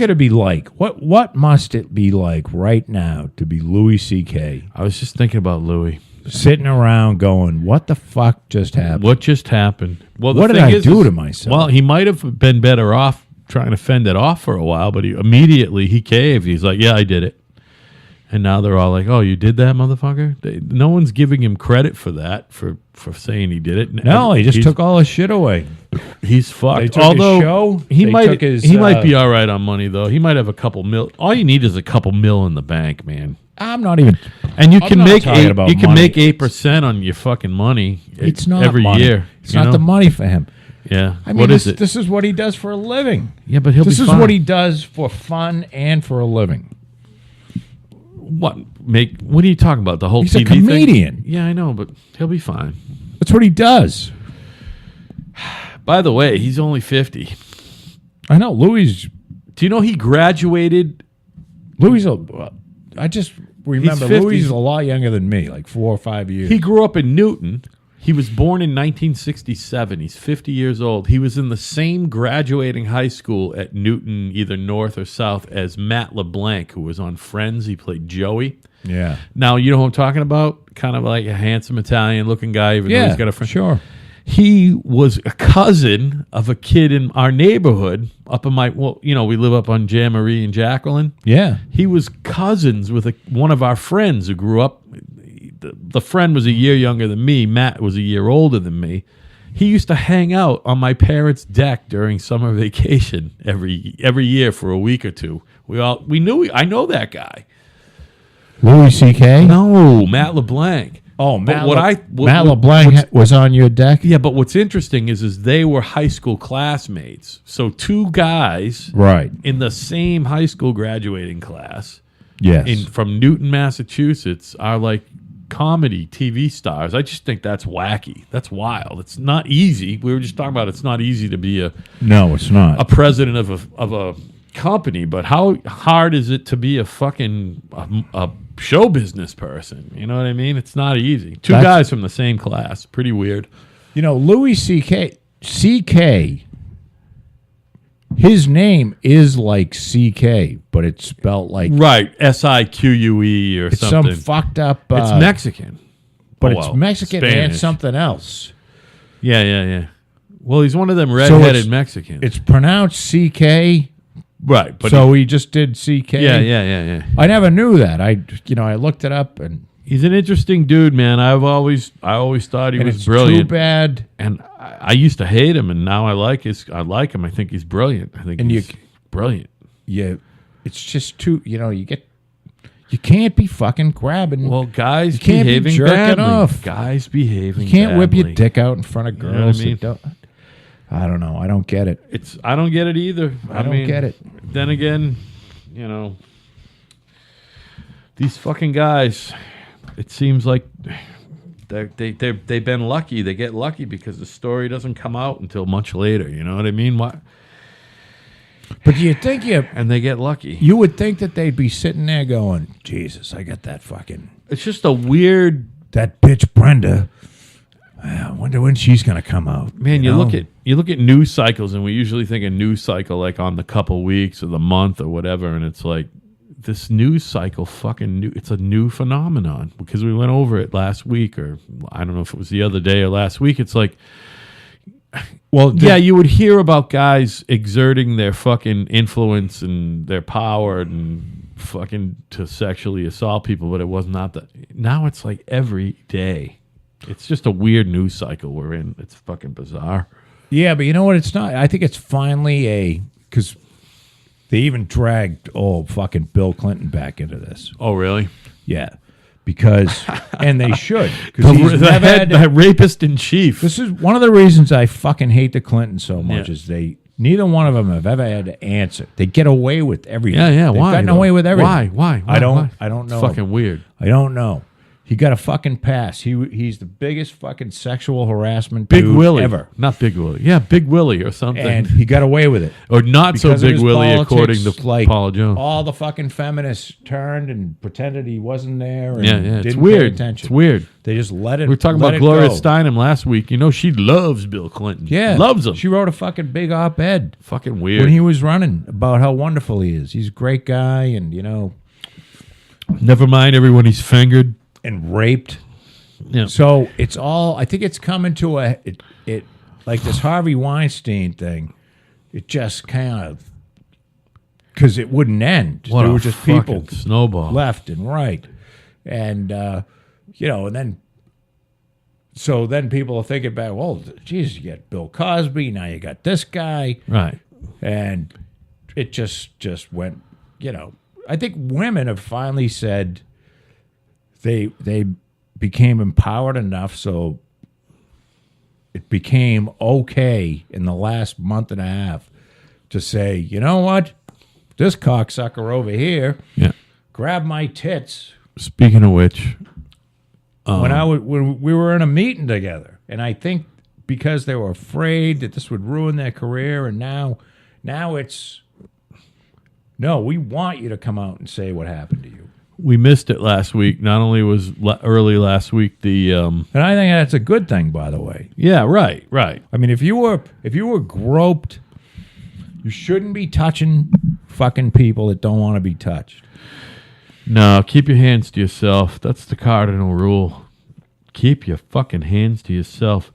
could it be like? What must it be like right now to be Louis C.K.? I was just thinking about Louis. Sitting around going, what the fuck just happened? What just happened? Well, what did I do to myself? Well, he might have been better off trying to fend it off for a while, but he caved. He's like, yeah, I did it. And now they're all like, oh, you did that, motherfucker? No one's giving him credit for that, for saying he did it. No, he just took all his shit away. He's fucked. They took Although his show, he might be all right on money, though. He might have a couple mil. All you need is a couple mil in the bank, man. I'm not even. And you I'm can not make talking about money. make 8% on your fucking money. It's not every money. year. It's not the money for him. Yeah. I mean, what is it? This is what he does for a living. Yeah, but this is what he does for fun and for a living. What are you talking about? The whole He's TV a comedian. thing? Yeah, I know, but he'll be fine. That's what he does. By the way, he's only 50. I know. Louis. Do you know he graduated? Louis. I just remember Louis is a lot younger than me, like 4 or 5 years. He grew up in Newton. He was born in 1967. He's 50 years old. He was in the same graduating high school at Newton, either North or South, as Matt LeBlanc, who was on Friends. He played Joey. Yeah. Now, you know who I'm talking about? Kind of like a handsome Italian-looking guy, even though he's got a friend. Sure. He was a cousin of a kid in our neighborhood up in we live up on Jan Marie and Jacqueline. Yeah. He was cousins with one of our friends who grew up. The friend was a year younger than me. Matt was a year older than me. He used to hang out on my parents' deck during summer vacation every year for a week or two. I know that guy. Louis C.K.? No, Matt LeBlanc. Oh, Matt Matt LeBlanc was on your deck? Yeah, but what's interesting is they were high school classmates. So two guys in the same high school graduating class from Newton, Massachusetts are like comedy TV stars. I just think that's wacky. That's wild. It's not easy. We were just talking about it's not easy to be it's not a president of a company, but how hard is it to be a fucking a show business person? You know what I mean? It's not easy. Two guys from the same class. Pretty weird. You know, Louis C.K., his name is like C.K., but it's spelled like... Right, S-I-Q-U-E or something. It's some fucked up... it's Mexican. But it's Mexican Spanish. and something else. Yeah. Well, he's one of them redheaded Mexicans. It's pronounced C.K., right, but so he just did C.K.? Yeah. I never knew that. I looked it up, and... He's an interesting dude, man. I always thought he was brilliant. Too bad. And I used to hate him, and now I like him. I think he's brilliant. I think he's brilliant. Yeah, it's just too. You can't be fucking grabbing. Well, guys, you can't behaving be jerking badly. off. Guys behaving. You can't whip badly. your dick out in front of girls. You know what I mean? I don't know. I don't get it. I don't get it either. I don't get it. Then again, these fucking guys. It seems like they've been lucky. They get lucky because the story doesn't come out until much later. You know what I mean? What? But do you think and they get lucky. You would think that they'd be sitting there going, Jesus, I got that fucking... It's just a weird... That bitch Brenda. I wonder when she's going to come out. Man, you look at news cycles, and we usually think a news cycle like on the couple weeks or the month or whatever, and it's like, this news cycle it's a new phenomenon because we went over it last week, or I don't know if it was the other day or last week. It's like, well, you would hear about guys exerting their fucking influence and their power and fucking to sexually assault people, but it was not that. Now it's like every day. It's just a weird news cycle we're in. It's fucking bizarre. Yeah, but you know what? It's not. I think it's finally because they even dragged fucking Bill Clinton back into this. Oh, really? Yeah, because and they should because he's the rapist in chief. This is one of the reasons I fucking hate the Clintons so much. Is neither one of them have ever had to answer. They get away with everything. Yeah. They've Why? gotten away with everything. Why? I don't know. It's fucking weird. I don't know. He got a fucking pass. He's the biggest fucking sexual harassment Big dude Willie. ever. Not Big Willie. Yeah, Big Willie or something. And he got away with it. Or not so Because of Big his Willie, according politics, to like, Paula Jones. All the fucking feminists turned and pretended he wasn't there. And Yeah, it's didn't weird. Pay attention. It's weird. They just let it. We were talking let about it Gloria go. Steinem last week. You know, she loves Bill Clinton. Yeah, Loves him. She wrote a fucking big op-ed Fucking weird. when he was running about how wonderful he is. He's a great guy, and Never mind everyone he's fingered. and raped. Yeah. So it's all. I think it's coming to it like this Harvey Weinstein thing. It just kind of because it wouldn't end. What there a were just fucking people snowball. left and right, and and then. So then people are thinking back, well, geez, you got Bill Cosby, now you got this guy. Right. And it just went, I think women have finally said they became empowered enough so it became okay in the last month and a half to say, you know what? This cocksucker over here Yeah. grabbed my tits Speaking of which, when we were in a meeting together. And I think because they were afraid that this would ruin their career, and now it's, no, we want you to come out and say what happened to you. we missed it last week. Not only was early last week the And I think that's a good thing, by the way. yeah, right. I mean, if you were groped, you shouldn't be touching fucking people that don't want to be touched. No, keep your hands to yourself. That's the cardinal rule. Keep your fucking hands to yourself.